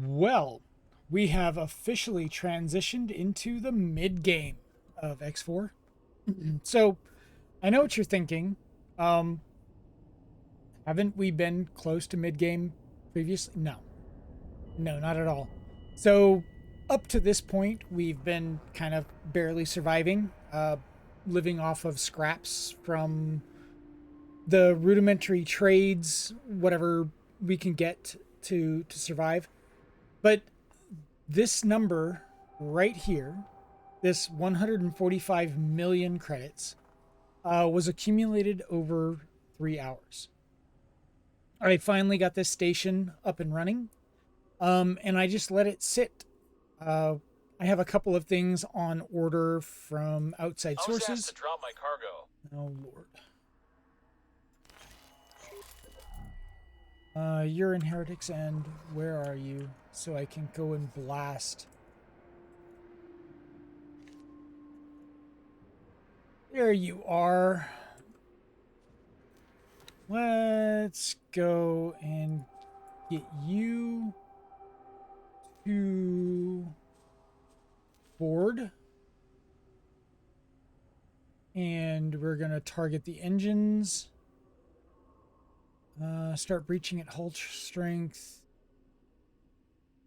Well, we have officially transitioned into the mid game of X4. So, I know what you're thinking. Um, haven't we been close to mid game previously? No, no, not at all. So, up to this point, we've been kind of barely surviving, living off of scraps from the rudimentary trades, whatever we can get to survive. But this number right here, this 145 million credits, was accumulated over 3 hours. I finally got this station up and running, and I just let it sit. Uh, I have a couple of things on order from outside I was asked to sources. drop my cargo. Oh, Lord. You're in Heretics, and where are you? So I can go and blast. There you are. Let's go and get you to board. And we're going to target the engines. Start breaching at hull strength.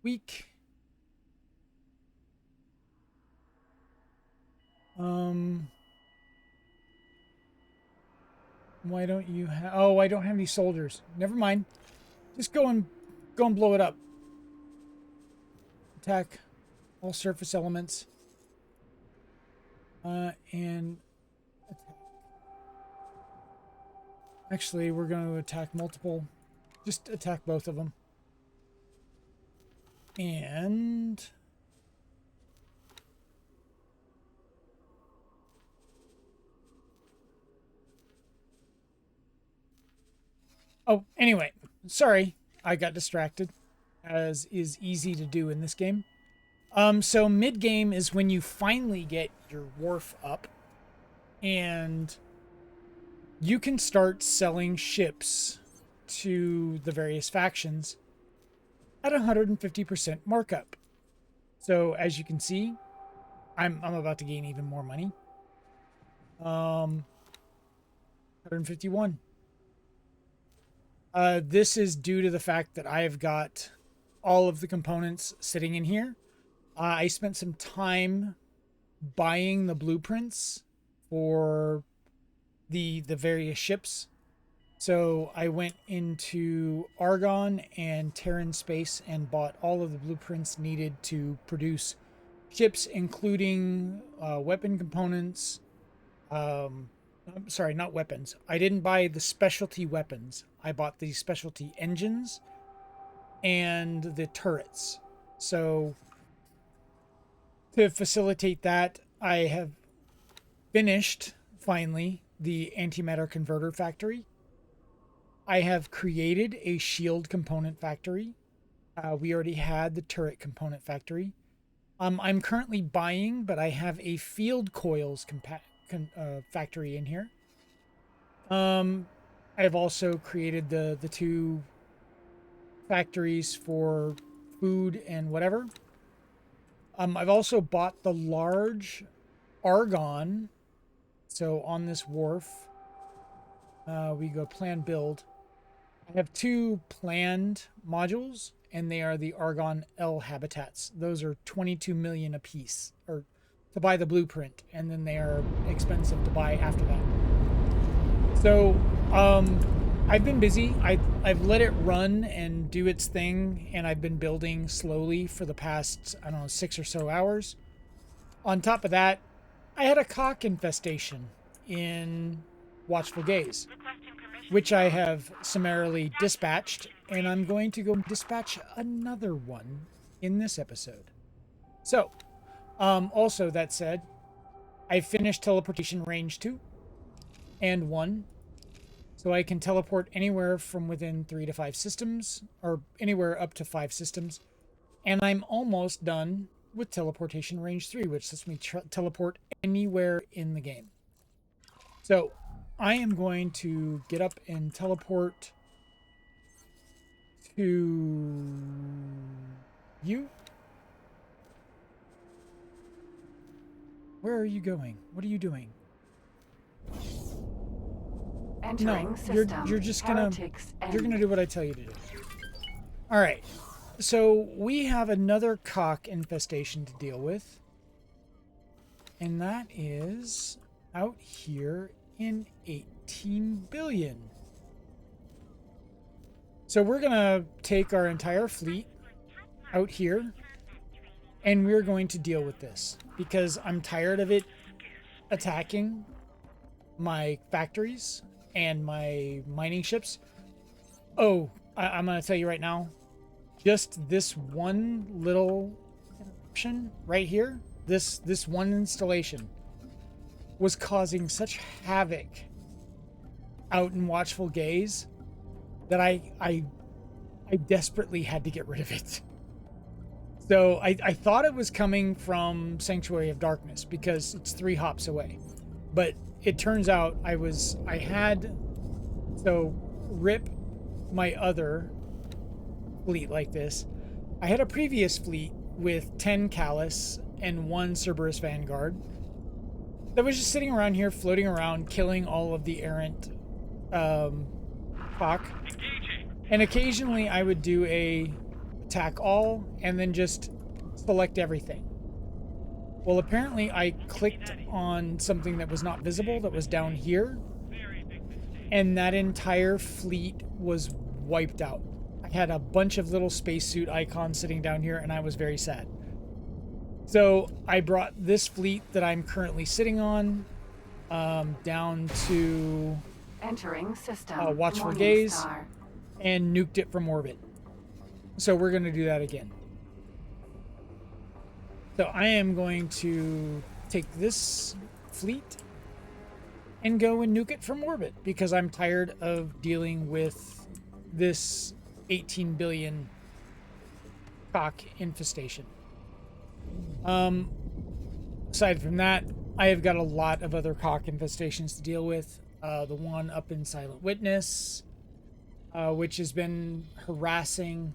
Weak. Why don't you have... Oh, I don't have any soldiers. Never mind. Just go and blow it up. Attack all surface elements. And attack. Actually, we're going to attack multiple. Just attack both of them. And oh, anyway, sorry, I got distracted, as is easy to do in this game. So mid game is when you finally get your wharf up, and you can start selling ships to the various factions at 150% markup. So as you can see, I'm about to gain even more money. 151. This is due to the fact that I have got all of the components sitting in here. I spent some time buying the blueprints for the various ships. So I went into Argon and Terran Space and bought all of the blueprints needed to produce ships, including weapon components. I'm sorry, not weapons. I didn't buy the specialty weapons. I bought the specialty engines and the turrets. So to facilitate that, I have finished finally the antimatter converter factory. I have created a shield component factory. We already had the turret component factory. I'm currently buying, but I have a field coils factory in here. I've also created the two factories for food and whatever. I've also bought the large argon. So on this wharf, we go plan build. I have two planned modules, and they are the Argon L habitats. Those are 22 million a piece, or to buy the blueprint, and then they are expensive to buy after that. So, I've been busy. I've let it run and do its thing, and I've been building slowly for the past, I don't know, 6 or so hours. On top of that, I had a cock infestation in Watchful Gaze, which I have summarily dispatched, and I'm going to go dispatch another one in this episode. So, also that said, I finished teleportation range 2 and 1, so I can teleport anywhere from within 3 to 5 systems, or anywhere up to 5 systems, and I'm almost done with teleportation range 3, which lets me teleport anywhere in the game. So, I am going to get up and teleport to You? Where are you going? What are you doing? Entering No, system. you're just gonna Heretics you're gonna end. do what I tell you to do. All right. So we have another cock infestation to deal with, and that is out here in 18 billion. So we're gonna take our entire fleet out here, and we're going to deal with this because I'm tired of it attacking my factories and my mining ships. Oh, I'm gonna tell you right now, just this one little interruption right here, this one installation was causing such havoc out in Watchful Gaze that I desperately had to get rid of it. So I thought it was coming from Sanctuary of Darkness because it's 3 hops away. But it turns out I had rip my other fleet like this. I had a previous fleet with 10 Callus and 1 Cerberus Vanguard that was just sitting around here floating around killing all of the errant Hawk. And occasionally I would do a attack all and then just select everything. Well, apparently I clicked on something that was not visible that was down here, and that entire fleet was wiped out. I had a bunch of little spacesuit icons sitting down here, and I was very sad. So I brought this fleet that I'm currently sitting on down to Entering system. Watchful Morning Gaze Star. and nuked it from orbit. So we're going to do that again. So I am going to take this fleet and go and nuke it from orbit because I'm tired of dealing with this 18 billion cock infestation. Aside from that, I have got a lot of other cock infestations to deal with. The one up in Silent Witness, which has been harassing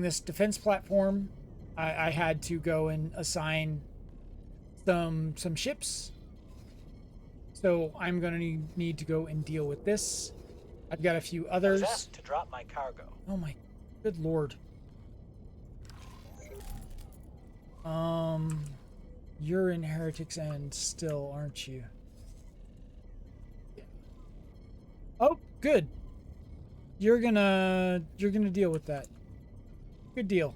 this defense platform. I had to go and assign some ships, so I'm going to need to go and deal with this. I've got a few others. I was asked to drop my cargo. Oh my good lord. You're in Heretics End still, aren't you? Yeah. Oh, good. You're gonna deal with that. Good deal.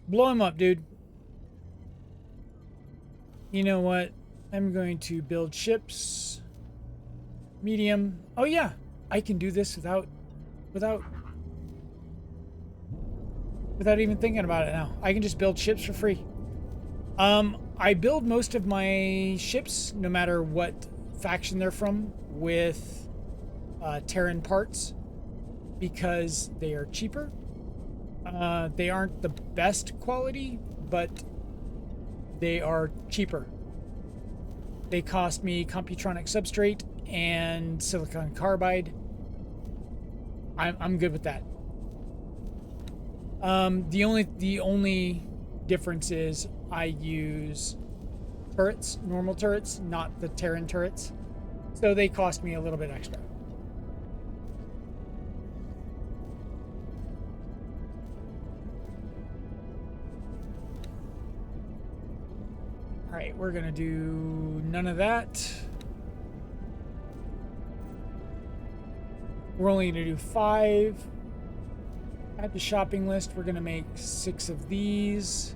Blow him up, dude. You know what? I'm going to build ships. Medium. Oh yeah, I can do this without even thinking about it now. I can just build ships for free. I build most of my ships, no matter what faction they're from, with Terran parts because they are cheaper. They aren't the best quality, but they are cheaper. They cost me Computronic substrate and silicon carbide. I'm good with that. The only difference is I use turrets, normal turrets, not the Terran turrets. So they cost me a little bit extra. All right, we're gonna do none of that. We're only gonna do 5. Add to shopping list, we're gonna make 6 of these.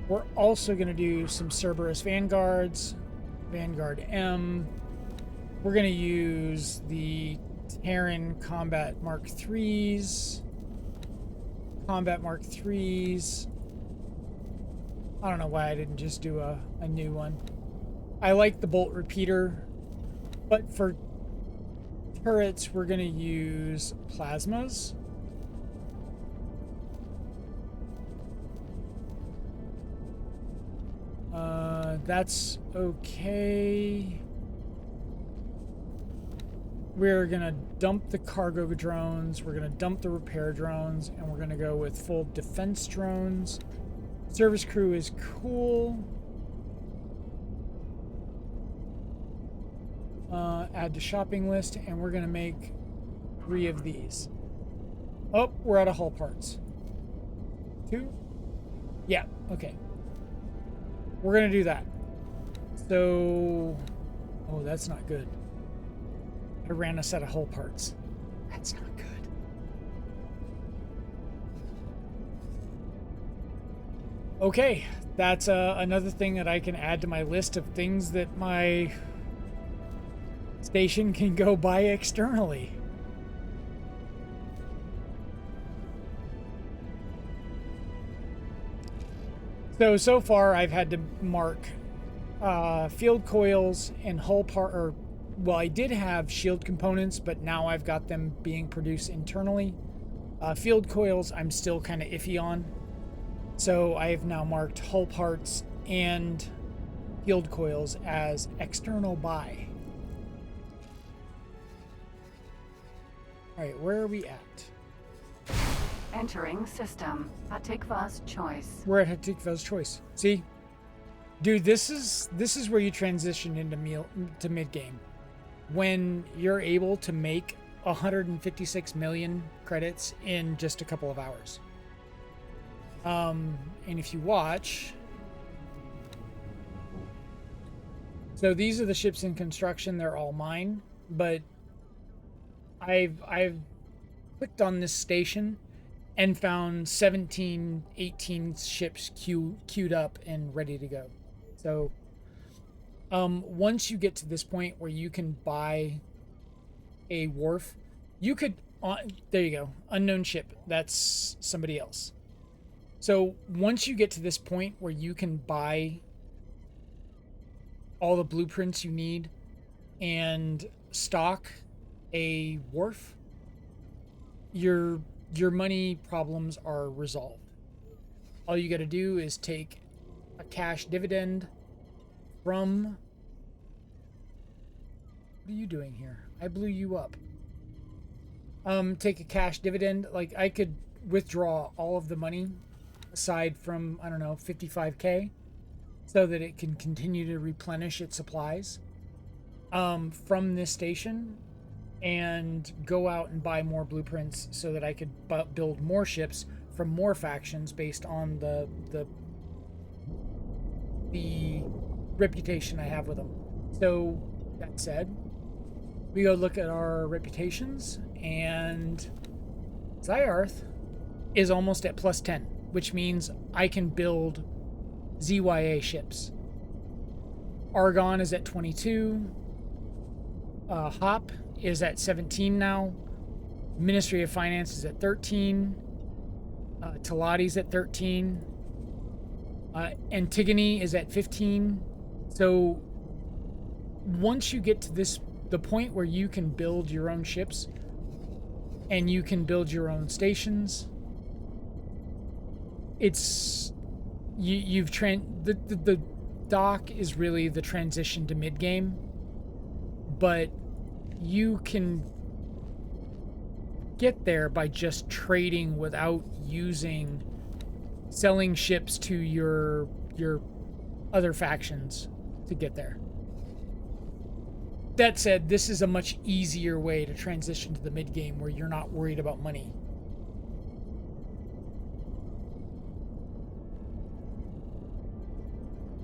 We're also gonna do some Cerberus Vanguards, Vanguard M. We're gonna use the Terran Combat Mark IIIs. Combat Mark IIIs. I don't know why I didn't just do a new one. I like the bolt repeater, but for turrets, we're gonna use plasmas. That's okay. we're gonna dump the cargo drones, we're gonna dump the repair drones, and we're gonna go with full defense drones. Service crew is cool. Add to shopping list, and we're gonna make 3 of these. Oh, we're out of hull parts. 2? Yeah, okay. We're gonna do that. So, oh, that's not good. I ran us out of hull parts. That's not good. Okay, that's another thing that I can add to my list of things that my station can go buy externally. So far I've had to mark field coils and hull part, or well, I did have shield components, but now I've got them being produced internally. Field coils I'm still kind of iffy on, so I've now marked hull parts and field coils as external buy. All right, where are we at? Entering system. Hatikva's choice. We're at Hatikva's choice. See, dude, this is where you transition into mid game, when you're able to make 156 million credits in just a couple of hours. And if you watch, so these are the ships in construction. They're all mine, but I've clicked on this station and found 17, 18 ships queued up and ready to go. So once you get to this point where you can buy a wharf, you could, there you go, unknown ship, that's somebody else. So once you get to this point where you can buy all the blueprints you need and stock a wharf, your money problems are resolved. All you got to do is take a cash dividend from... What are you doing here? I blew you up. Take a cash dividend. Like, I could withdraw all of the money aside from, I don't know, 55K, so that it can continue to replenish its supplies from this station, and go out and buy more blueprints so that I could build more ships from more factions based on the reputation I have with them. So that said, we go look at our reputations, and Zyarth is almost at plus 10, which means I can build ZYA ships. Argon is at 22. Hop is at 17 now. Ministry of Finance is at 13. Talati's at 13. Antigone is at 15. So once you get to the point where you can build your own ships and you can build your own stations, it's the dock is really the transition to mid game, but you can get there by just trading without selling ships to your other factions to get there. That said, this is a much easier way to transition to the mid game where you're not worried about money.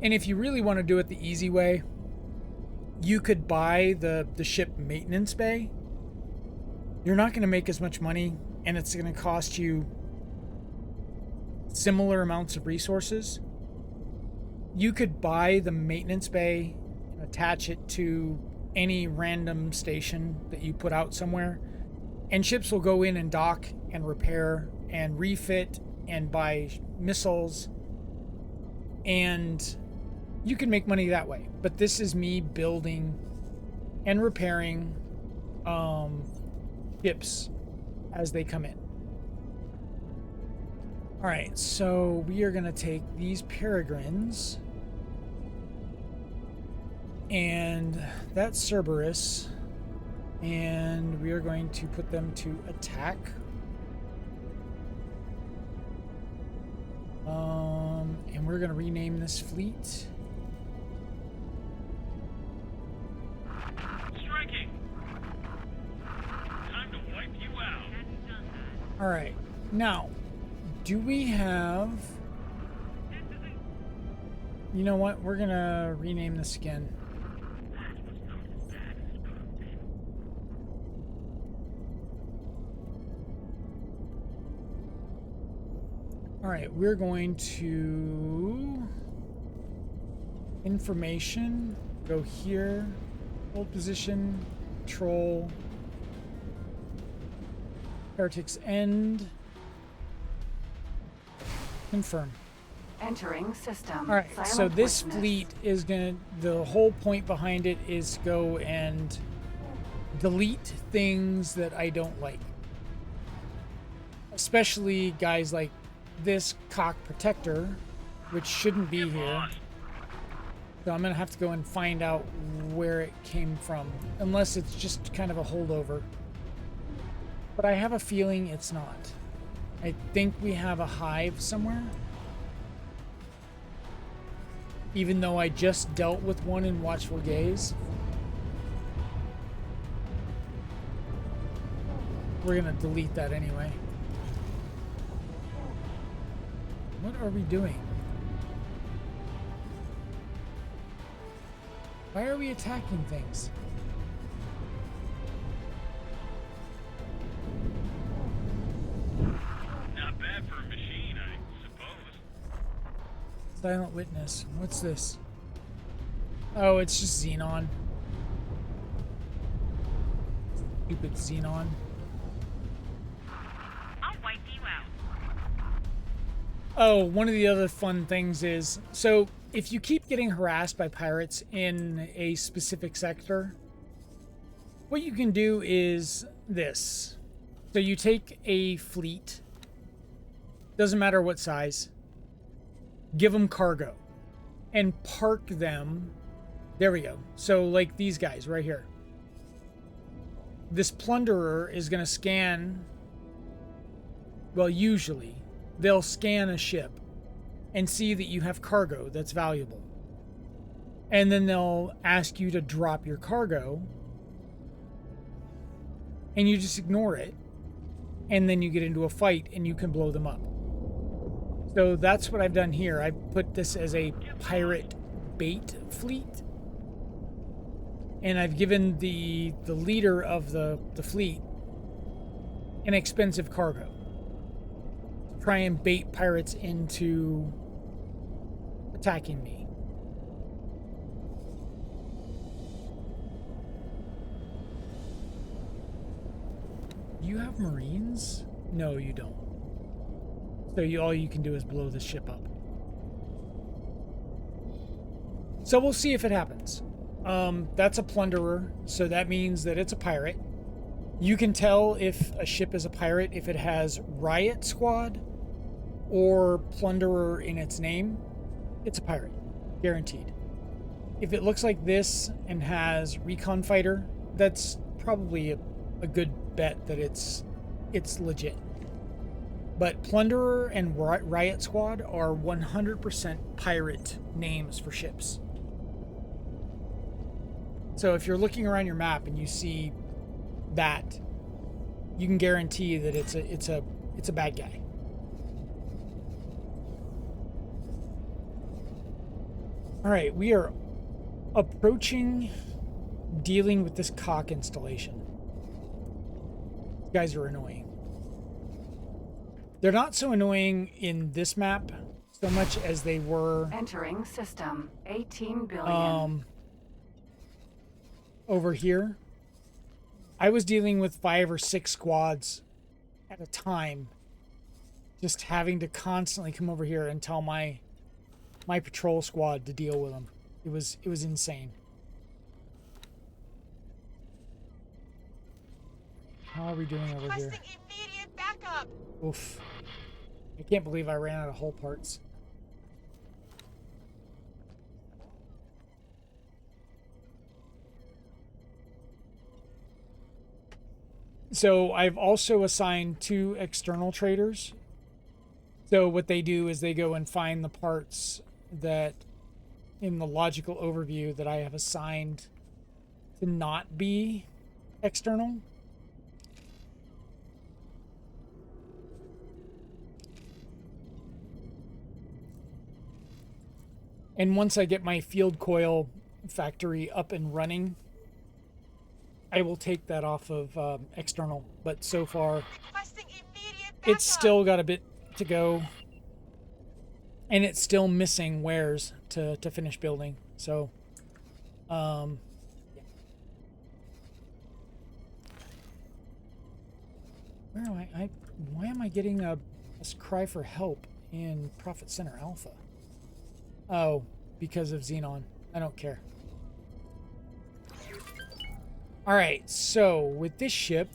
And if you really want to do it the easy way, you could buy the ship maintenance bay. You're not going to make as much money, and it's going to cost you similar amounts of resources. You could buy the maintenance bay, attach it to any random station that you put out somewhere, and ships will go in and dock and repair and refit and buy missiles, and you can make money that way. But this is me building and repairing ships as they come in. All right, so we are going to take these peregrines, and that's Cerberus, and and we are going to put them to attack. And we're going to rename this fleet. Striking! Time to wipe you out. All right. Now, do we have... You know what? We're going to rename this again. All right, we're going to information, go here, hold position, control, heretics end, confirm. Entering system. All right, so Silent this witness. fleet is gonna, the whole point behind it is go and delete things that I don't like. Especially guys like this cock protector, which shouldn't be here. So I'm gonna have to go and find out where it came from, unless it's just kind of a holdover. But I have a feeling it's not. I think we have a hive somewhere. Even though I just dealt with one in Watchful Gaze. We're gonna delete that anyway. What are we doing? Why are we attacking things? Not bad for a machine, I suppose. Silent Witness. What's this? Oh, it's just Xenon. Stupid Xenon. I'll wipe you out. Oh, one of the other fun things is, so if you keep getting harassed by pirates in a specific sector, what you can do is this. So you take a fleet, doesn't matter what size, give them cargo, and park them. There we go. So like these guys right here. This plunderer is going to scan, well, usually they'll scan a ship and see that you have cargo that's valuable. And then they'll ask you to drop your cargo, and you just ignore it. And then you get into a fight and you can blow them up. So that's what I've done here. I put this as a pirate bait fleet. And I've given the leader of the fleet an expensive cargo. Try and bait pirates into attacking me. You have Marines? No, you don't. So all you can do is blow the ship up. So we'll see if it happens. That's a plunderer, so that means that it's a pirate. You can tell if a ship is a pirate if it has riot squad or plunderer in its name. It's a pirate, guaranteed. If it looks like this and has recon fighter, that's probably a good bet that it's legit. But plunderer and riot squad are 100% pirate names for ships. So if you're looking around your map and you see that, you can guarantee that it's a bad guy. All right, we are approaching dealing with this cock installation. These guys are annoying. They're not so annoying in this map so much as they were Entering system. 18 billion. over here. I was dealing with 5 or 6 squads at a time, just having to constantly come over here and tell my patrol squad to deal with them. It was insane. How are we doing over here? Requesting immediate backup. Oof. I can't believe I ran out of hull parts. So I've also assigned 2 external traders. So what they do is they go and find the parts that in the logical overview that I have assigned to not be external. And once I get my field coil factory up and running, I will take that off of external. But so far, Requesting immediate backup. it's still got a bit to go. And it's still missing wares to finish building. So, yeah. Where am I? Why am I getting a cry for help in Profit Center Alpha? Oh, because of Xenon. I don't care. Alright, so with this ship,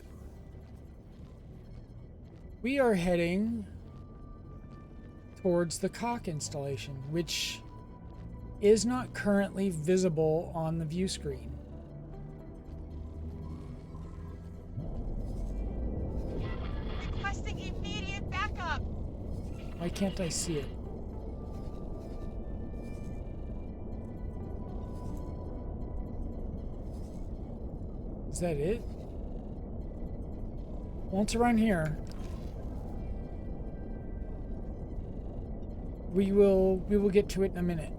we are heading towards the cock installation, which is not currently visible on the view screen. Requesting immediate backup. Why can't I see it? Is that it? Once around here, we will get to it in a minute.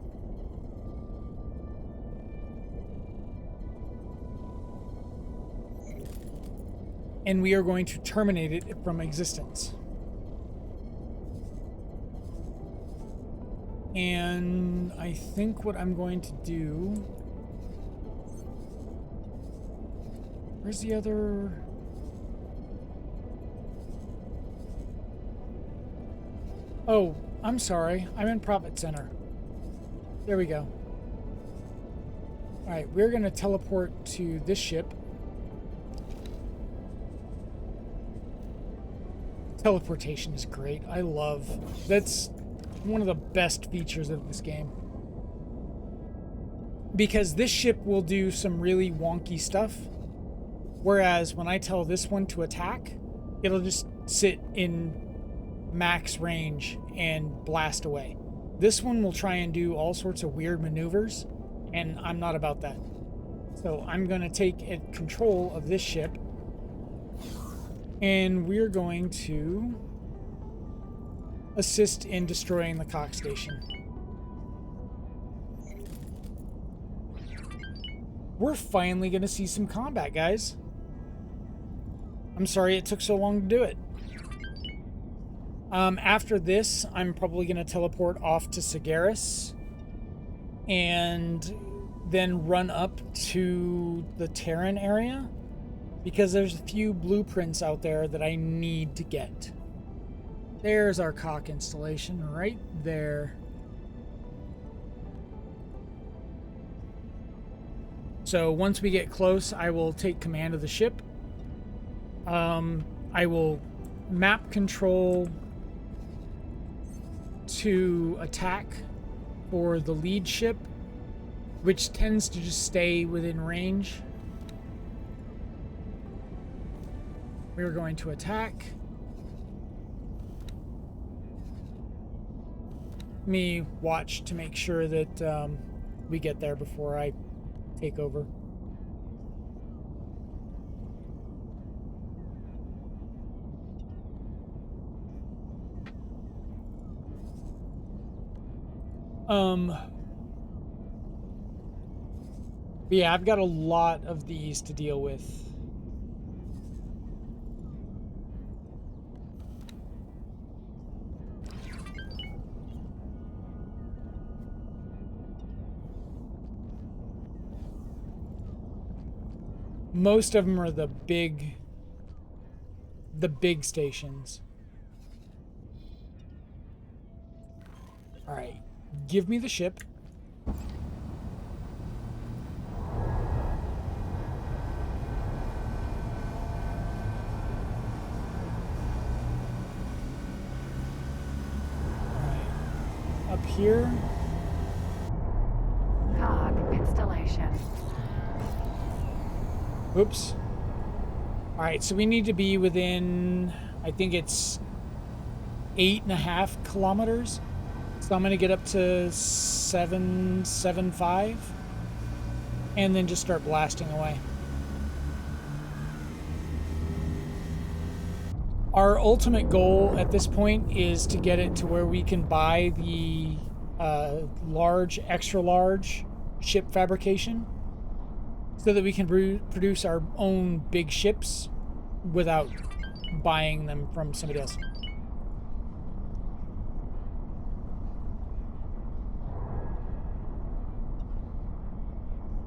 And we are going to terminate it from existence. And I think what I'm going to do... Where's the other... Oh, I'm sorry. I'm in Profit Center. There we go. Alright, we're going to teleport to this ship. Teleportation is great. I love... That's one of the best features of this game. Because this ship will do some really wonky stuff. Whereas when I tell this one to attack, it'll just sit in max range and blast away. This one will try and do all sorts of weird maneuvers, and I'm not about that. So I'm going to take control of this ship, and we're going to assist in destroying the cock station. We're finally going to see some combat, guys. I'm sorry it took so long to do it. After this, I'm probably going to teleport off to Sagaris and then run up to the Terran area because there's a few blueprints out there that I need to get. There's our cock installation right there. So once we get close, I will take command of the ship. I will map control to attack for the lead ship, which tends to just stay within range. We're going to attack. Me watch to make sure that we get there before I take over. Yeah, I've got a lot of these to deal with. Most of them are the big stations. All right, give me the ship. Up here. Cog installation. Oops. All right, so we need to be within, I think it's 8.5 kilometers. So I'm gonna get up to 775 and then just start blasting away. Our ultimate goal at this point is to get it to where we can buy the large, extra large ship fabrication so that we can produce our own big ships without buying them from somebody else.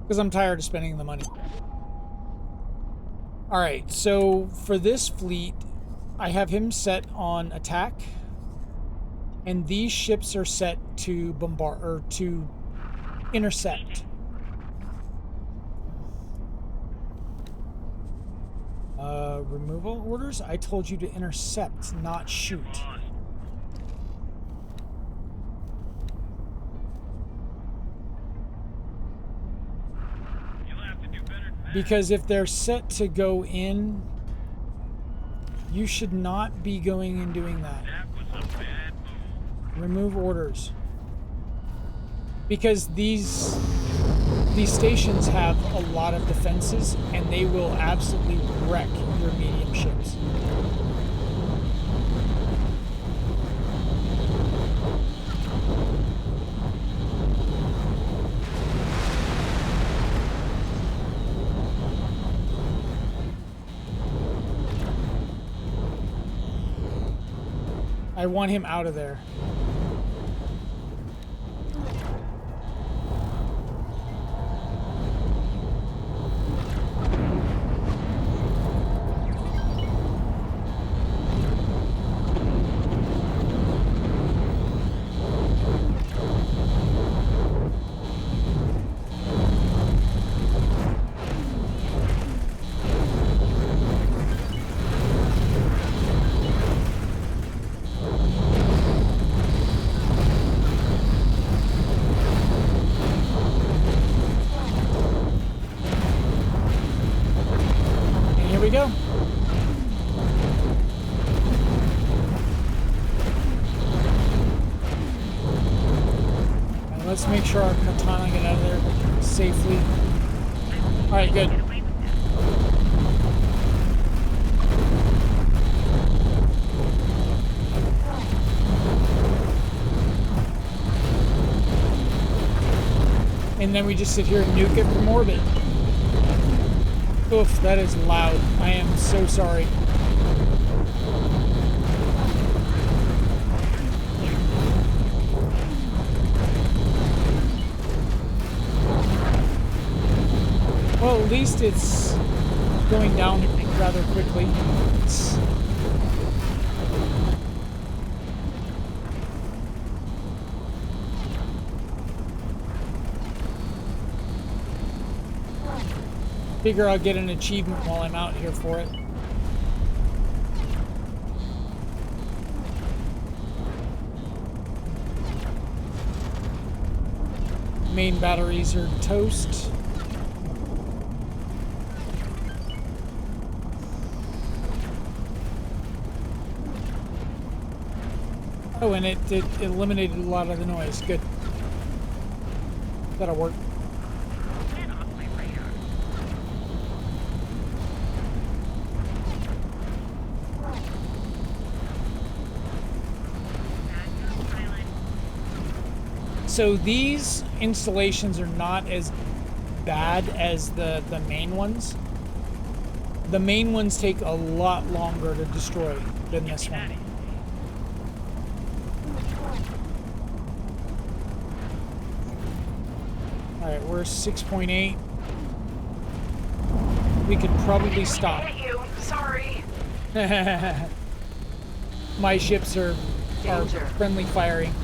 Because I'm tired of spending the money. Alright, so for this fleet, I have him set on attack. And these ships are set to bombard, or to intercept. Removal orders? I told you to intercept, not shoot. Because if they're set to go in, you should not be going and doing that. That was a bad move. Remove orders. Because these stations have a lot of defenses, and they will absolutely wreck your medium ships. I want him out of there. Go. And let's make sure our katana get out of there safely. All right, good. And then we just sit here and nuke it from orbit. Oof, that is loud. I am so sorry. Well, at least it's going down rather quickly. Figure I'll get an achievement while I'm out here for it. Main batteries are toast. Oh, and it eliminated a lot of the noise. Good. That'll work. So these installations are not as bad as the main ones. The main ones take a lot longer to destroy than this one. Alright, we're 6.8. We could probably stop. Hit you. Sorry. My ships are friendly firing.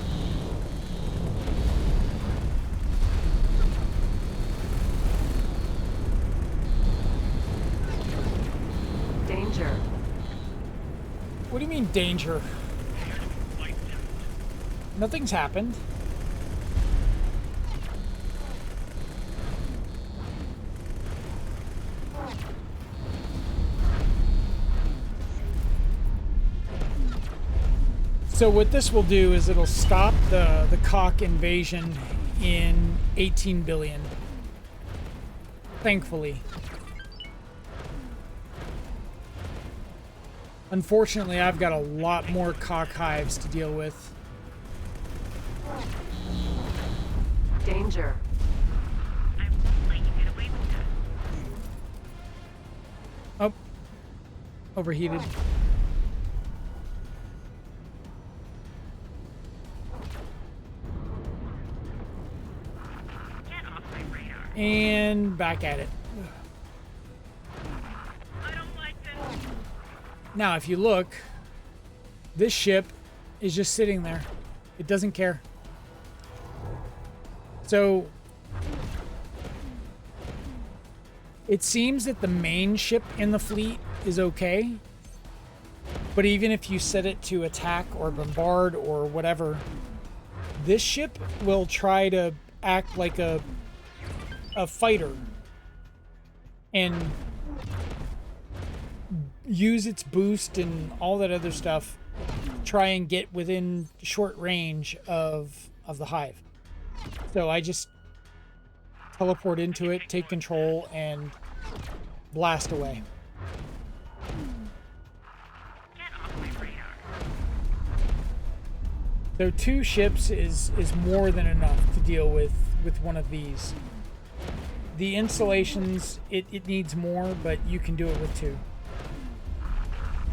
Danger. What do you mean danger? Nothing's happened. So what this will do is it'll stop the cock invasion in 18 billion. Thankfully. Unfortunately, I've got a lot more cock hives to deal with. Danger. I won't let you get away with that. Oh. Overheated. Get off my radar. And back at it. I don't like this. Now, if you look, this ship is just sitting there. It doesn't care. So, it seems that the main ship in the fleet is okay. But even if you set it to attack or bombard or whatever, this ship will try to act like a fighter and use its boost and all that other stuff, try and get within short range of the hive. So I just teleport into it, take control, and blast away. Get off my radar. So 2 ships is more than enough to deal with one of these. The installations, it needs more, but you can do it with 2. I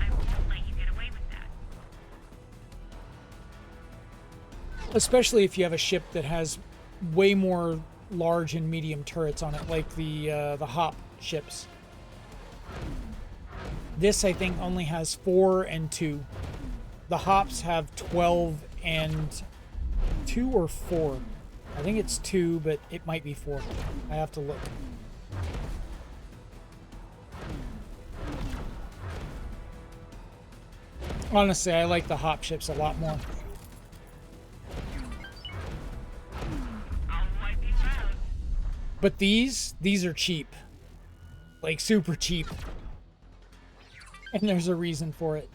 won't let you get away with that. Especially if you have a ship that has way more large and medium turrets on it, like the hop ships. This, I think, only has 4 and 2. The hops have 12 and 2 or 4. I think it's 2, but it might be 4. I have to look. Honestly, I like the hop ships a lot more. I'll wipe you out. But these are cheap. Like, super cheap. And there's a reason for it.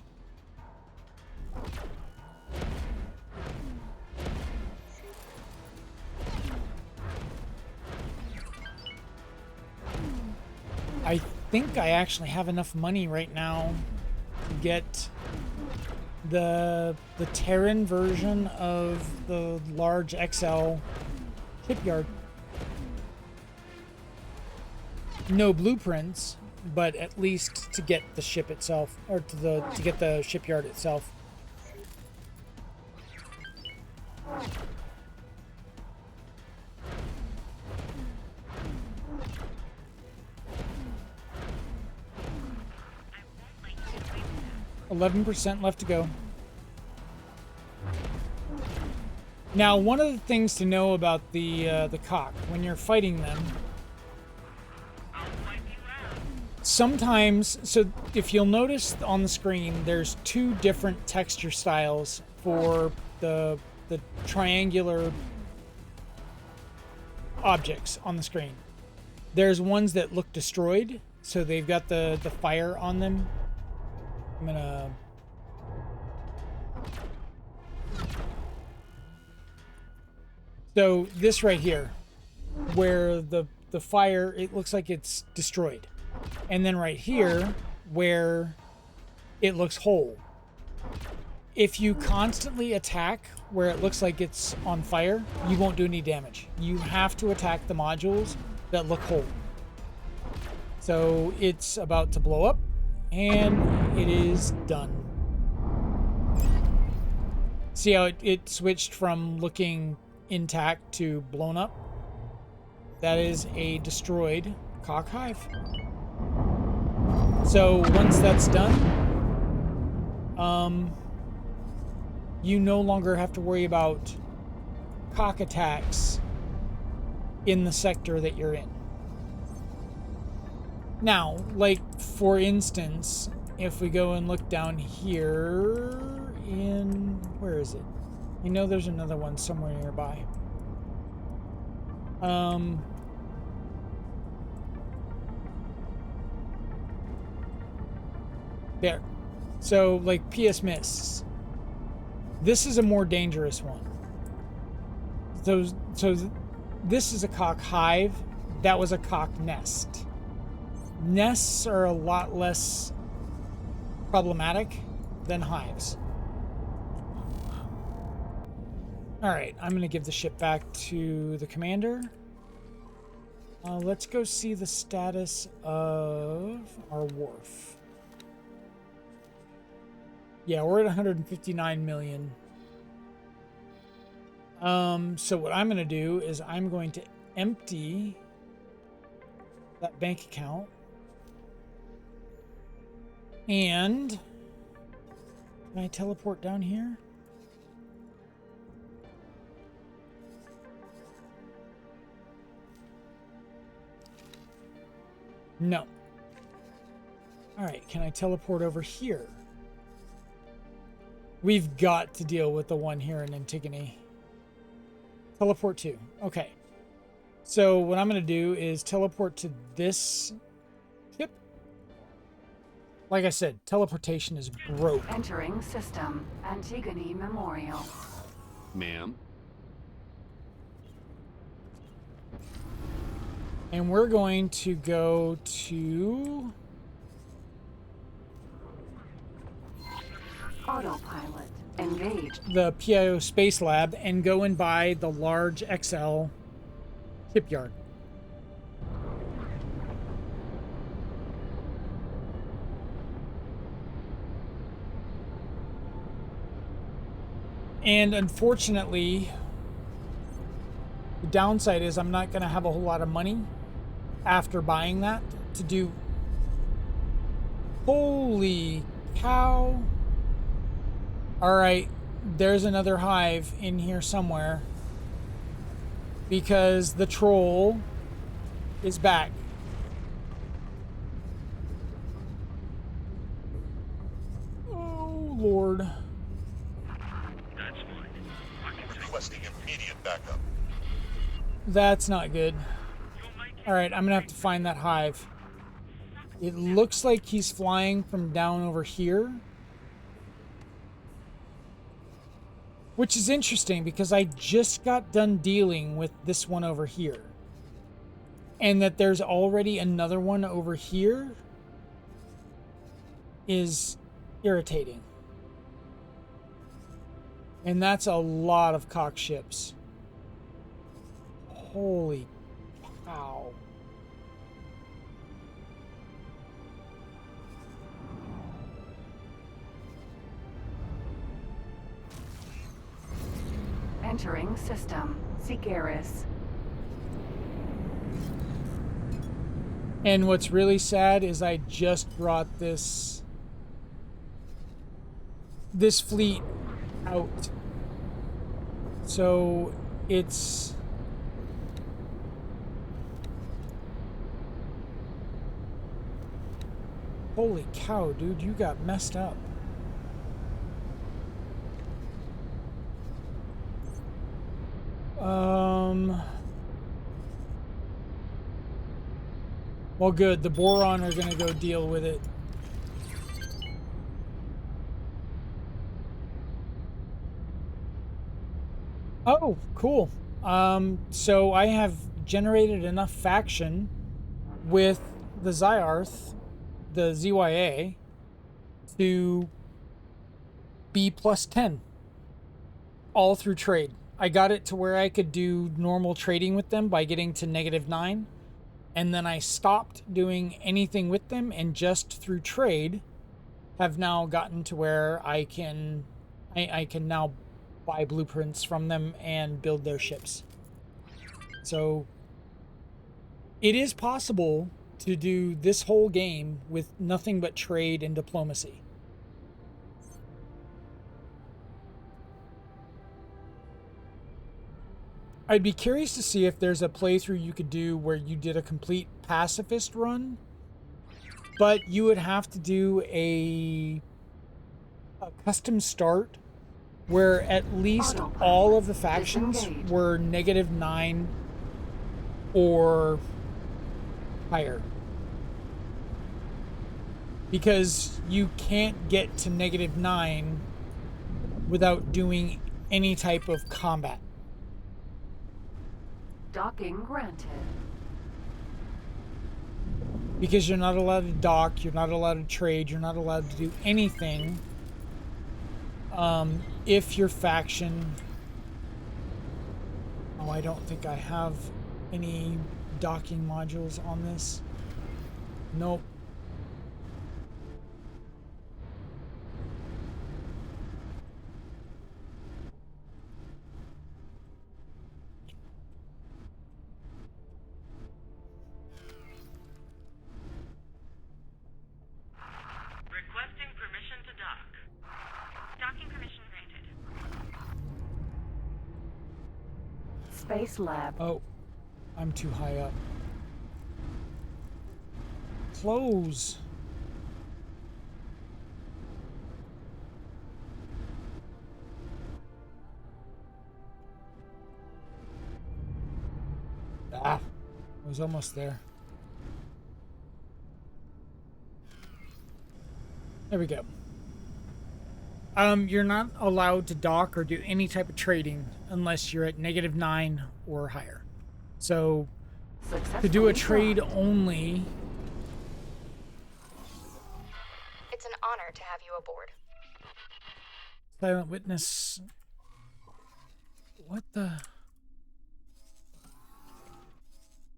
I think I actually have enough money right now to get the Terran version of the large XL shipyard. No blueprints, but at least to get the ship itself, or to get the shipyard itself. I won't let you get away with that. 11% left to go. Now, one of the things to know about the cock when you're fighting them, I'll wipe you out. sometimes, so if you'll notice on the screen, there's 2 different texture styles for the triangular objects on the screen. There's ones that look destroyed, so they've got the fire on them. I'm gonna... So this right here, where the fire, it looks like it's destroyed. And then right here, where it looks whole. If you constantly attack where it looks like it's on fire, you won't do any damage. You have to attack the modules that look whole. So it's about to blow up, and it is done. See how it switched from looking intact to blown up? That is a destroyed cock hive. So once that's done, you no longer have to worry about cock attacks in the sector that you're in. Now, like, for instance, if we go and look down here in... where is it? You know there's another one somewhere nearby. There. So, like, PS Mists. This is a more dangerous one. So this is a cock hive. That was a cock nest. Nests are a lot less problematic than hives. All right, I'm going to give the ship back to the commander. Let's go see the status of our wharf. Yeah, we're at 159 million. So what I'm going to do is I'm going to empty that bank account. And can I teleport down here? No. All right, can I teleport over here? We've got to deal with the one here in Antigone. Teleport to. Okay. So what I'm going to do is teleport to this ship. Like I said, teleportation is broke. Entering system. Antigone Memorial. Ma'am? And we're going to go to Autopilot. Engaged. the PIO Space Lab and go and buy the large XL shipyard. And unfortunately, the downside is I'm not going to have a whole lot of money after buying that to do. Holy cow. All right, there's another hive in here somewhere because the troll is back. Oh, Lord. That's fine. Requesting immediate backup. That's not good. All right, I'm going to have to find that hive. It looks like he's flying from down over here. Which is interesting because I just got done dealing with this one over here. And that there's already another one over here is irritating. And that's a lot of cock ships. Holy cow. Entering system. Sikaris. And what's really sad is I just brought this fleet out. So it's holy cow, dude, you got messed up. Well, good. The Boron are going to go deal with it. Oh, cool. So I have generated enough faction with the Zyarth, the ZYA, to be +10. All through trade. I got it to where I could do normal trading with them by getting to -9. And then I stopped doing anything with them and just through trade have now gotten to where I can now buy blueprints from them and build their ships. So it is possible to do this whole game with nothing but trade and diplomacy. I'd be curious to see if there's a playthrough you could do where you did a complete pacifist run, but you would have to do a custom start where at least all of the factions were -9 or higher. Because you can't get to -9 without doing any type of combat. Docking granted. Because you're not allowed to dock, you're not allowed to trade, you're not allowed to do anything if your faction... Oh, I don't think I have any docking modules on this. Nope. Requesting permission to dock. Docking permission granted. Space lab. Oh, I'm too high up. Close. Ah, I was almost there. There we go. You're not allowed to dock or do any type of trading unless you're at -9 or higher. So to do a trade docked. only, It's an honor to have you aboard. silent witness. What the?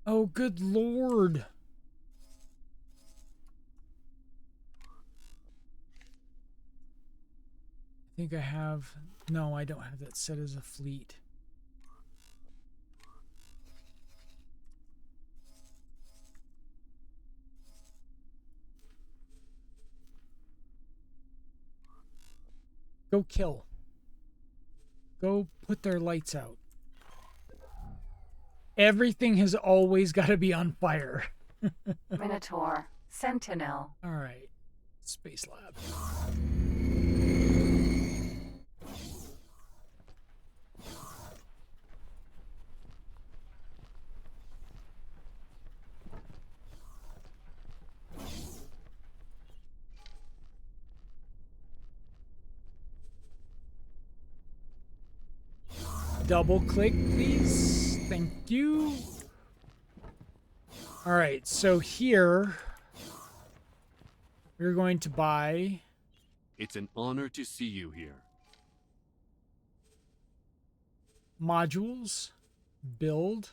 Oh, good lord. I think I have... No, I don't have that set as a fleet. Go kill. Go put their lights out. Everything has always got to be on fire. Minotaur. Sentinel. All right. Space Lab. Double click, please. Thank you. All right, so here we're going to buy... It's an honor to see you here. modules. Build.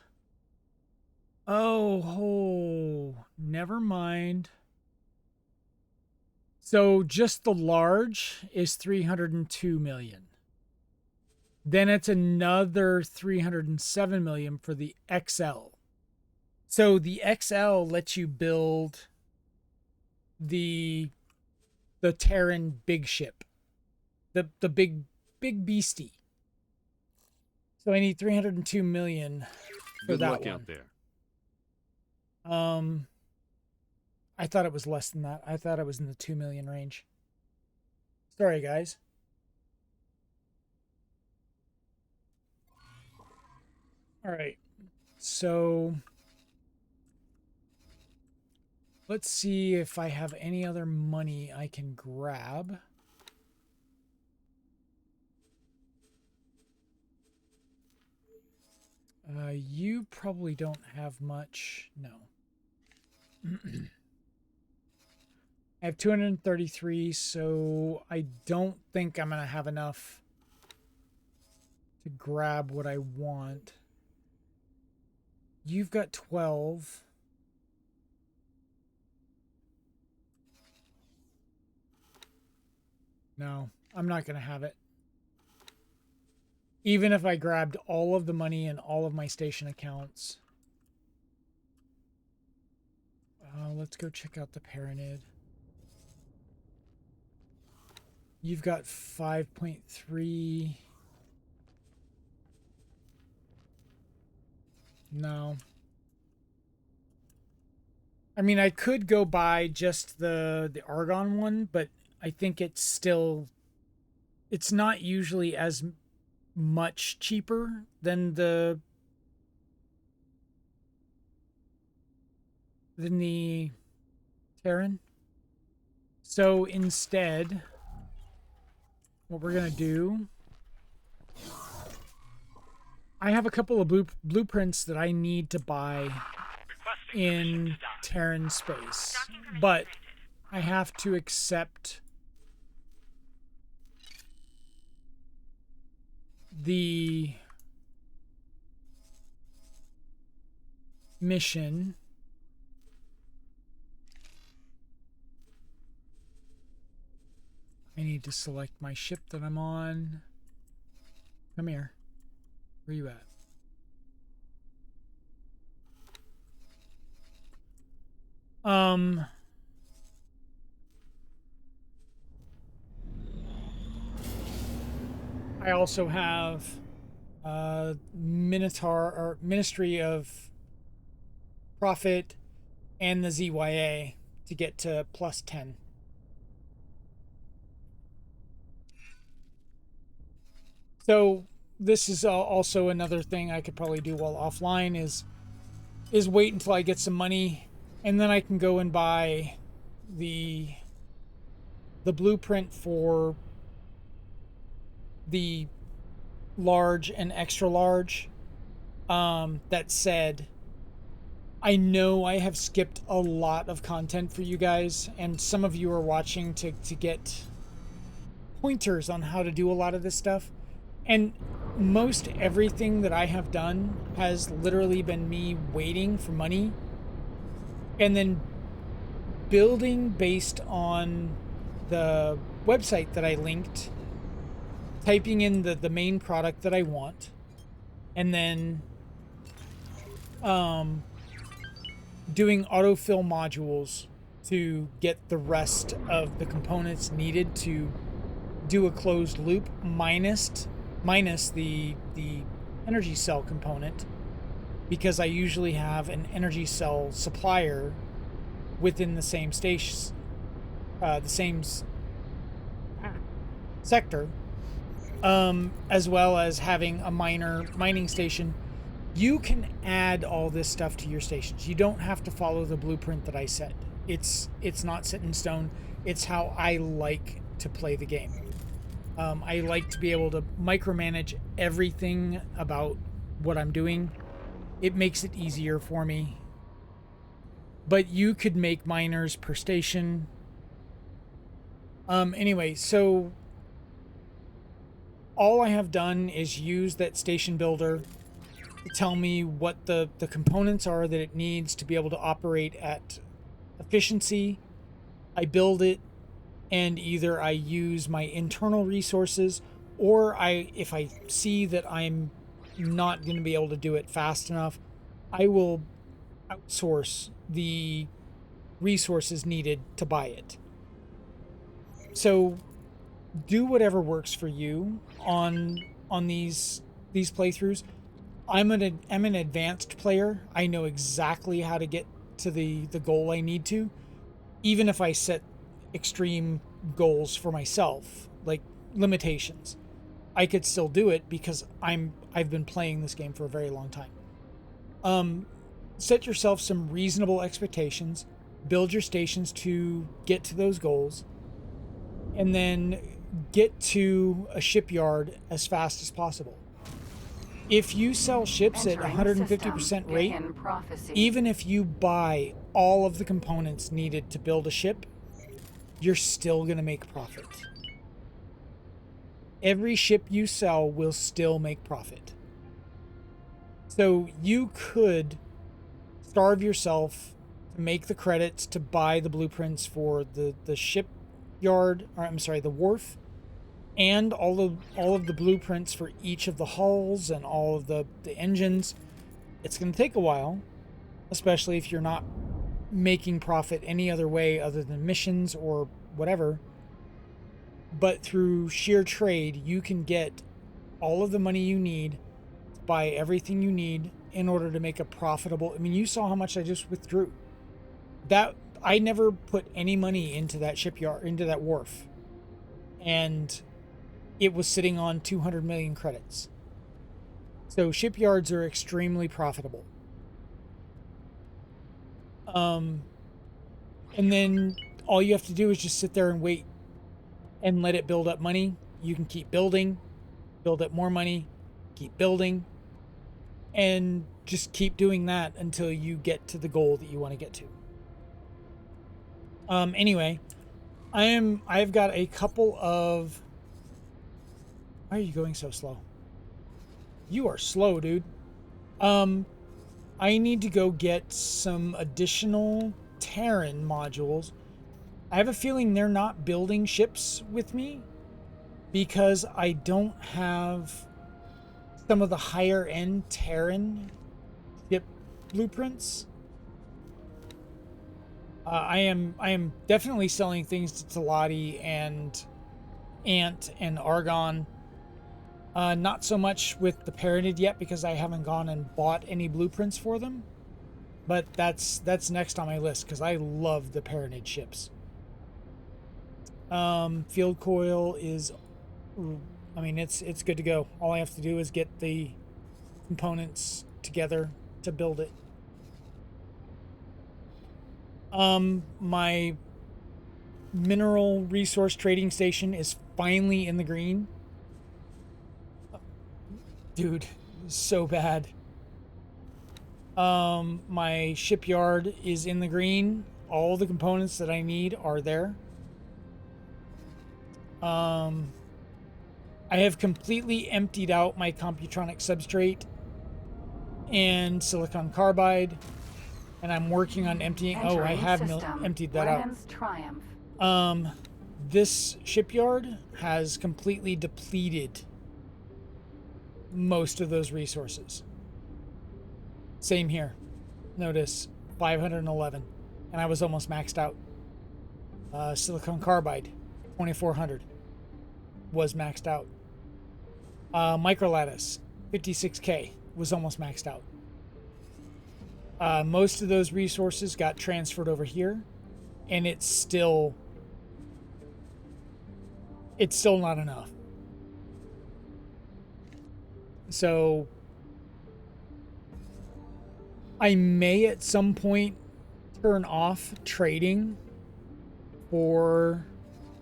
Oh, never mind. So just the large is 302 million. Then it's another 307 million for the XL. So the XL lets you build the Terran big ship. The big beastie. So I need 302 million for Good that luck one. out there. I thought it was less than that. I thought it was in the 2 million range. Sorry, guys. All right. So let's see if I have any other money I can grab. You probably don't have much. No. I have 233, so I don't think I'm going to have enough to grab what I want. You've got 12. No, I'm not going to have it. Even if I grabbed all of the money in all of my station accounts. Let's go check out the Paranid. You've got 5.3. No. I mean, I could go buy just the Argon one, but I think it's not usually as much cheaper than the Terran. So instead, what we're gonna do, I have a couple of blueprints that I need to buy in Terran space, but I have to accept the mission. I need to select my ship that I'm on. Come here. Where you at? I also have Minotaur or Ministry of Profit and the ZYA to get to +10. So this is also another thing I could probably do while offline is wait until I get some money, and then I can go and buy the blueprint for the large and extra large. That said, I know I have skipped a lot of content for you guys, and some of you are watching to get pointers on how to do a lot of this stuff. And most everything that I have done has literally been me waiting for money and then building based on the website that I linked, typing in the main product that I want, and then doing autofill modules to get the rest of the components needed to do a closed loop minus the energy cell component, because I usually have an energy cell supplier within the same station, the same sector, as well as having a mining station. You can add all this stuff to your stations. You don't have to follow the blueprint that I said. It's not set in stone. It's how I like to play the game. I like to be able to micromanage everything about what I'm doing. It makes it easier for me. But you could make miners per station. Anyway, so all I have done is use that station builder to tell me what the components are that it needs to be able to operate at efficiency. I build it, and either I use my internal resources, or if I see that I'm not going to be able to do it fast enough, I will outsource the resources needed to buy it. So do whatever works for you on these playthroughs. I'm an advanced player. I know exactly how to get to the goal I need to, even if I set extreme goals for myself, like limitations. I could still do it because I've been playing this game for a very long time. Set yourself some reasonable expectations, build your stations to get to those goals, and then get to a shipyard as fast as possible. If you sell ships at 150% rate, even if you buy all of the components needed to build a ship, you're still going to make profit. Every ship you sell will still make profit. So you could starve yourself to make the credits to buy the blueprints for the shipyard, or I'm sorry, the wharf, and all of the blueprints for each of the hulls and all of the engines. It's going to take a while, especially if you're not making profit any other way other than missions or whatever. But through sheer trade, you can get all of the money you need to buy everything you need in order to make a profitable. I mean, you saw how much I just withdrew. That I never put any money into that shipyard, into that wharf, and it was sitting on 200 million credits. So shipyards are extremely profitable. And then all you have to do is just sit there and wait and let it build up money. you can keep building, build up more money, keep building, and just keep doing that until you get to the goal that you want to get to. Anyway, I've got a couple of... Why are you going so slow? You are slow, dude. I need to go get some additional Terran modules. I have a feeling they're not building ships with me because I don't have some of the higher end Terran ship blueprints. I am definitely selling things to Talati and Ant and Argon. Not so much with the Paranid yet because I haven't gone and bought any blueprints for them. But that's next on my list because I love the Paranid ships. Field coil is, I mean, it's good to go. All I have to do is get the components together to build it. My mineral resource trading station is finally in the green. Dude, so bad. My shipyard is in the green. All the components that I need are there. I have completely emptied out my computronic substrate and silicon carbide, and I'm working on emptying. Oh, I have emptied that Brennan's Triumph. out. This shipyard has completely depleted most of those resources. Same here. Notice 511, and I was almost maxed out. Silicon carbide, 2400, was maxed out. Microlattice, 56k, was almost maxed out. Most of those resources got transferred over here, and it's still not enough. So I may at some point turn off trading for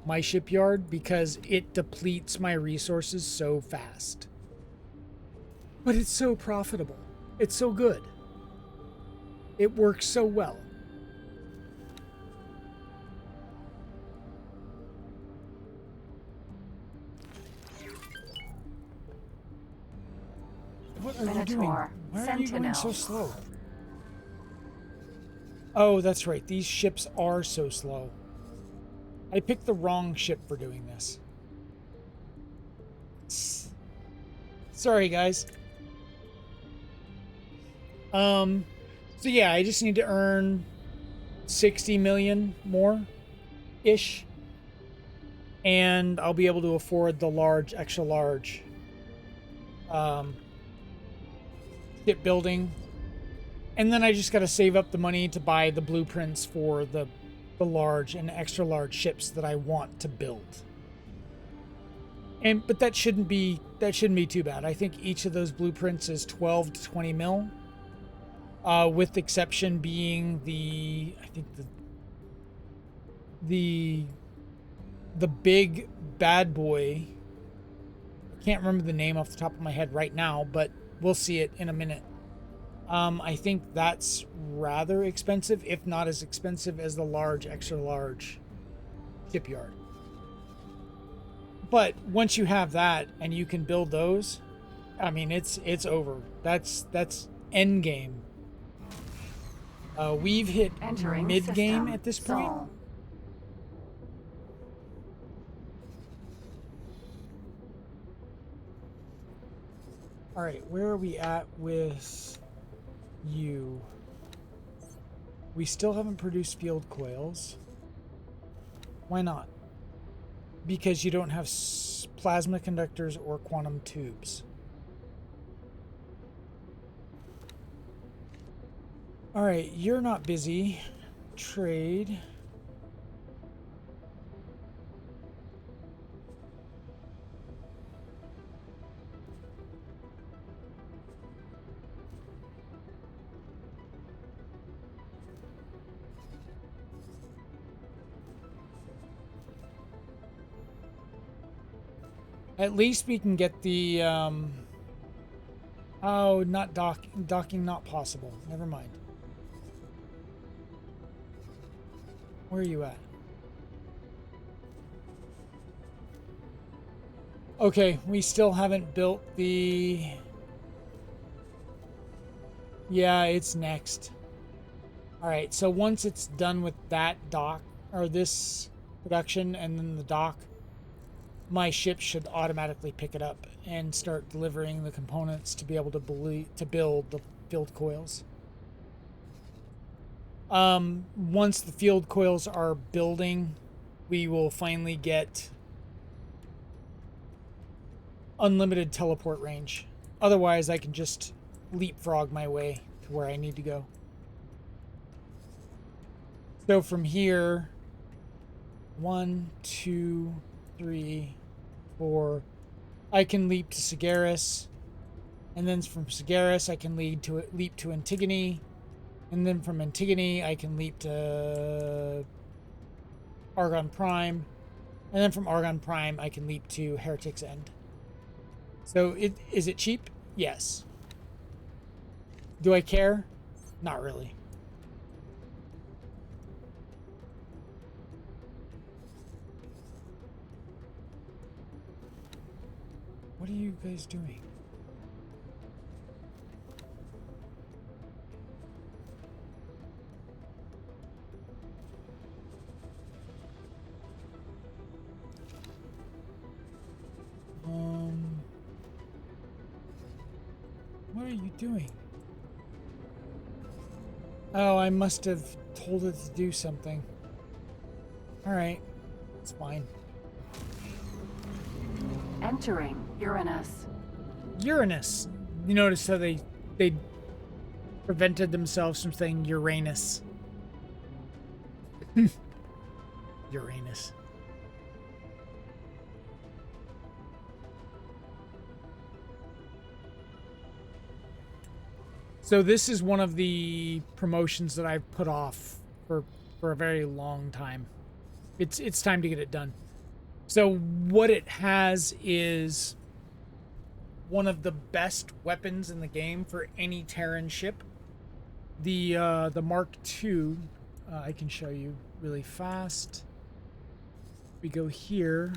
my shipyard because it depletes my resources so fast. But it's so profitable. It's so good. It works so well. What are you doing? Minotaur, Why are you going so Sentinel. slow? Oh, that's right. These ships are so slow. I picked the wrong ship for doing this. Sorry, guys. So yeah, I just need to earn 60 million more ish, and I'll be able to afford the large, extra large shipbuilding. And then I just got to save up the money to buy the blueprints for the large and extra large ships that I want to build. But that shouldn't be too bad. I think each of those blueprints is 12 to 20 mil. With the exception being the big bad boy. I can't remember the name off the top of my head right now, but we'll see it in a minute. I think that's rather expensive, if not as expensive as the large, extra large shipyard. But once you have that and you can build those, I mean, it's over. That's end game. We've hit Entering mid game system. at this point. Sol. All right, where are we at with you? We still haven't produced field coils. Why not? Because you don't have plasma conductors or quantum tubes. All right, you're not busy. Trade. At least we can get the, oh, not docking not possible. Never mind. Where are you at? Okay, we still haven't built the... Yeah, it's next. Alright, so once it's done with that dock, or this production, and then the dock, my ship should automatically pick it up and start delivering the components to be able to build the field coils. Once the field coils are building, we will finally get unlimited teleport range. Otherwise, I can just leapfrog my way to where I need to go. So from here, 1, 2, 3, 4, I can leap to Sagaris, and then from Sagaris I can leap to Antigone, and then from Antigone I can leap to Argon Prime, and then from Argon Prime I can leap to Heretic's End. So is it cheap? Yes. Do I care? Not really. What are you guys doing? What are you doing? Oh, I must have told it to do something. Alright, it's fine. Entering Uranus. Uranus. You notice how they prevented themselves from saying Uranus. Uranus. So this is one of the promotions that I've put off for a very long time. It's time to get it done. So what it has is one of the best weapons in the game for any Terran ship. The Mark II, I can show you really fast. We go here,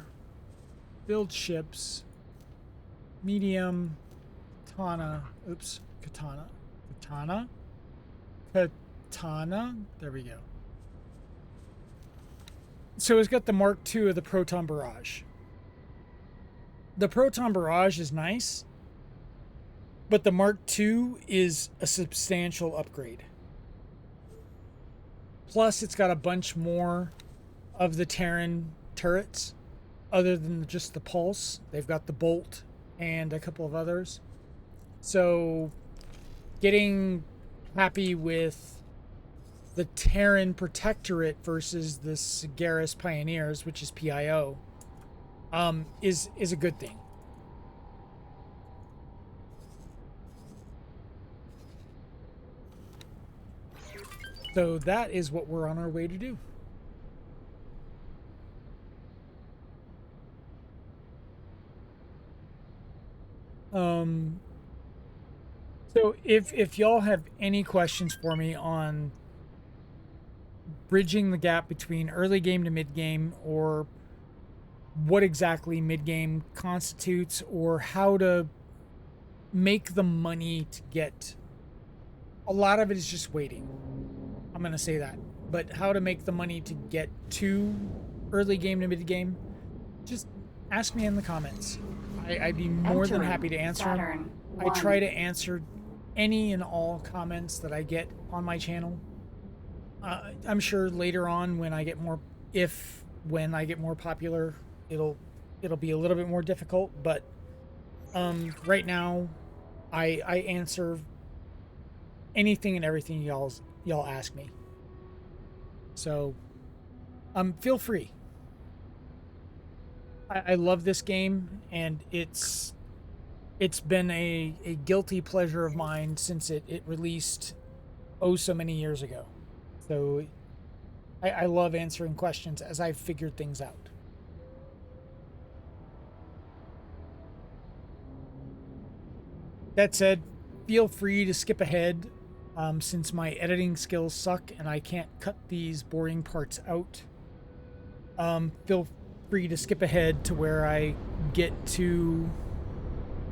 build ships, medium, katana, there we go. So it's got the Mark II of the Proton Barrage. The Proton Barrage is nice, but the Mark II is a substantial upgrade. Plus, it's got a bunch more of the Terran turrets, other than just the Pulse. They've got the Bolt and a couple of others. So, getting happy with the Terran Protectorate versus the Sagaris Pioneers, which is PIO, is a good thing. So that is what we're on our way to do. So if y'all have any questions for me on bridging the gap between early game to mid game, or what exactly mid game constitutes, or how to make the money to get, a lot of it is just waiting. I'm going to say that. But how to make the money to get to early game to mid game, just ask me in the comments. I'd be more than happy to answer them. I try to answer any and all comments that I get on my channel. I'm sure later on when I get more, when I get more popular, it'll be a little bit more difficult, but right now I answer anything and everything y'all ask me. So feel free. I love this game, and it's been a guilty pleasure of mine since it released so many years ago. So I love answering questions as I've figured things out. That said, feel free to skip ahead since my editing skills suck and I can't cut these boring parts out. Feel free to skip ahead to where I get to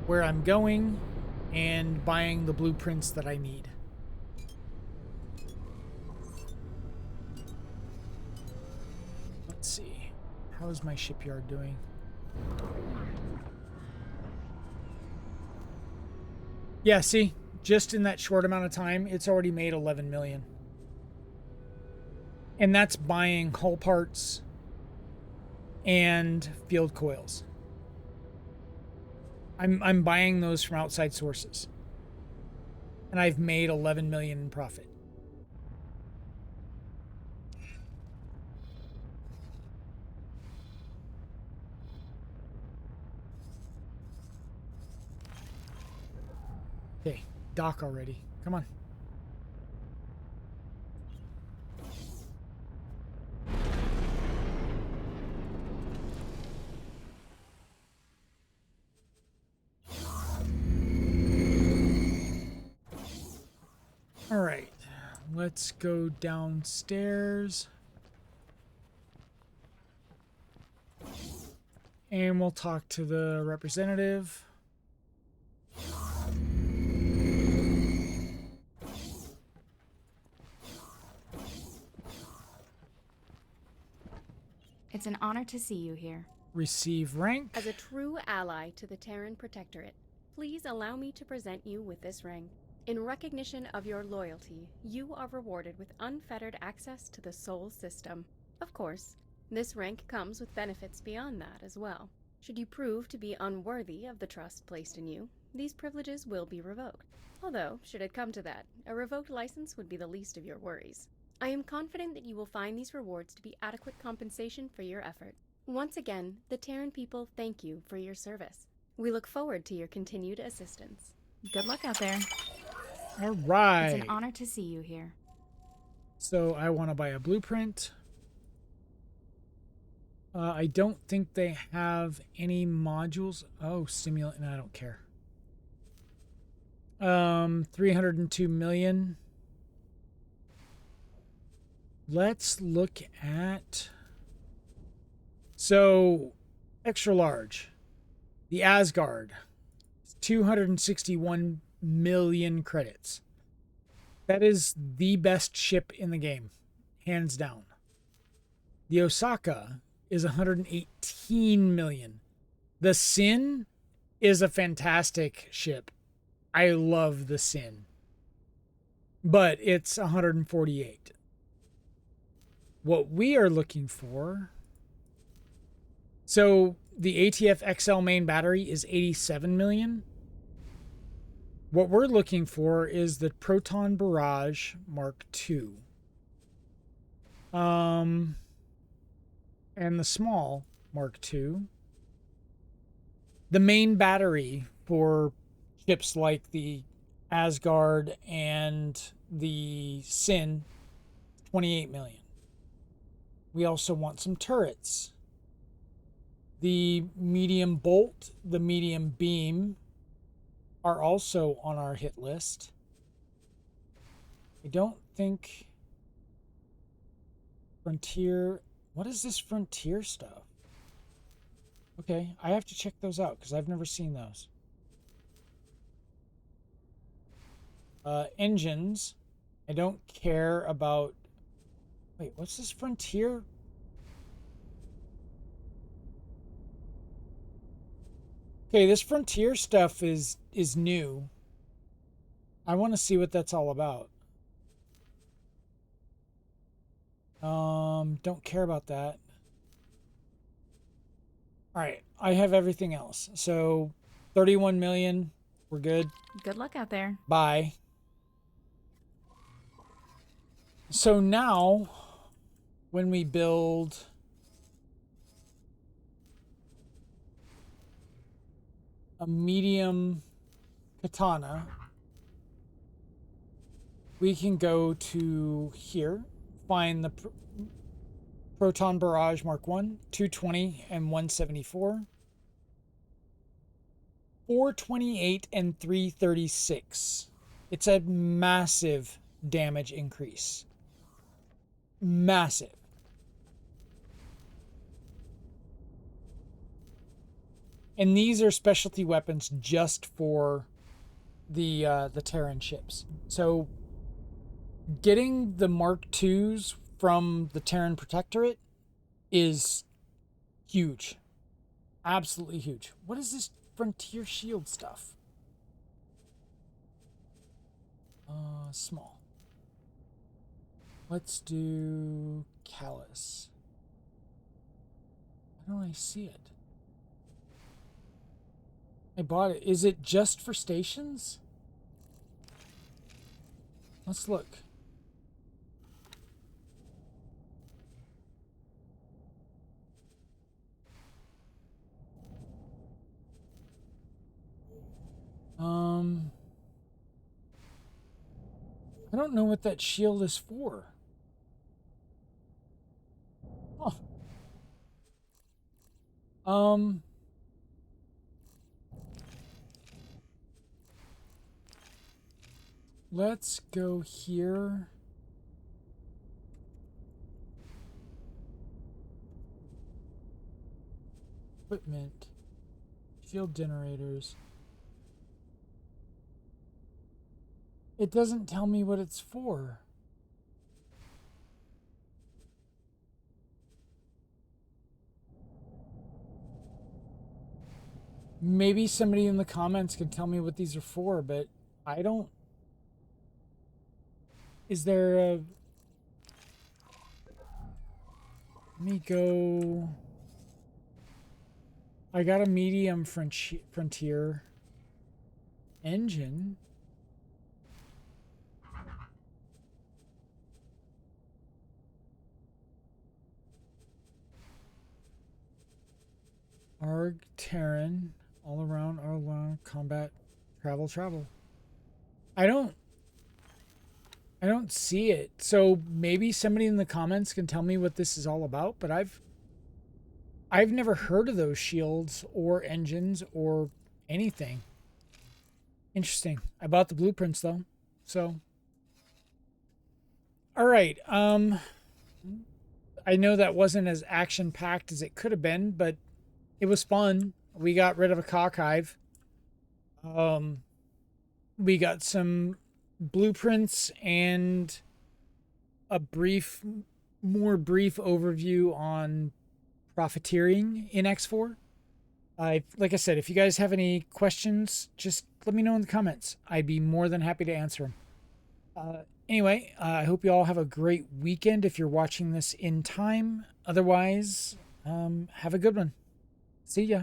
where I'm going and buying the blueprints that I need. Let's see. How is my shipyard doing? Yeah, see, just in that short amount of time, it's already made 11 million. And that's buying hull parts and field coils. I'm buying those from outside sources. And I've made 11 million in profit. Okay, dock already. Come on. All right, let's go downstairs. And we'll talk to the representative. It's an honor to see you here. Receive rank. As a true ally to the Terran Protectorate, please allow me to present you with this ring. In recognition of your loyalty, you are rewarded with unfettered access to the Sol system. Of course, this rank comes with benefits beyond that as well. Should you prove to be unworthy of the trust placed in you, these privileges will be revoked. Although, should it come to that, a revoked license would be the least of your worries. I am confident that you will find these rewards to be adequate compensation for your effort. Once again, the Terran people thank you for your service. We look forward to your continued assistance. Good luck out there. All right. It's an honor to see you here. So I want to buy a blueprint. I don't think they have any modules. Oh, stimulant. No, I don't care. 302 million. Let's look at... So, extra large. The Asgard. 261 million credits. That is the best ship in the game. Hands down. The Osaka is 118 million. The Sin is a fantastic ship. I love the Sin. But it's 148. What we are looking for... So the ATF XL main battery is 87 million. What we're looking for is the Proton Barrage Mark II. And the small Mark II. The main battery for ships like the Asgard and the Sin, 28 million. We also want some turrets. The medium bolt, the medium beam are also on our hit list. I don't think Frontier... What is this Frontier stuff? Okay, I have to check those out because I've never seen those. Engines. I don't care about... Wait, what's this Frontier? Okay, this Frontier stuff is new. I want to see what that's all about. Don't care about that. All right, I have everything else. So 31 million, we're good. Good luck out there. Bye. So now when we build a medium katana, we can go to here, find the Proton Barrage Mark 1, 220 and 174. 428 and 336. It's a massive damage increase. Massive. And these are specialty weapons just for the Terran ships. So getting the Mark IIs from the Terran Protectorate is huge. Absolutely huge. What is this Frontier Shield stuff? Small. Let's do Callus. Why don't I see it? I bought it. Is it just for stations? Let's look. I don't know what that shield is for. Oh. Let's go here. Equipment. Shield generators. It doesn't tell me what it's for. Maybe somebody in the comments can tell me what these are for, but I don't. Is there a... Let me go... I got a medium Frontier engine. Arg Terran, all around combat, travel. I don't see it. So maybe somebody in the comments can tell me what this is all about, but I've never heard of those shields or engines or anything. Interesting. I bought the blueprints though. So all right. I know that wasn't as action packed as it could have been, but it was fun. We got rid of a cockhive. We got some blueprints and a more brief overview on profiteering in X4. Like I said, if you guys have any questions, just let me know in the comments. I'd be more than happy to answer them. Anyway, I hope you all have a great weekend if you're watching this in time. Otherwise, have a good one. See ya.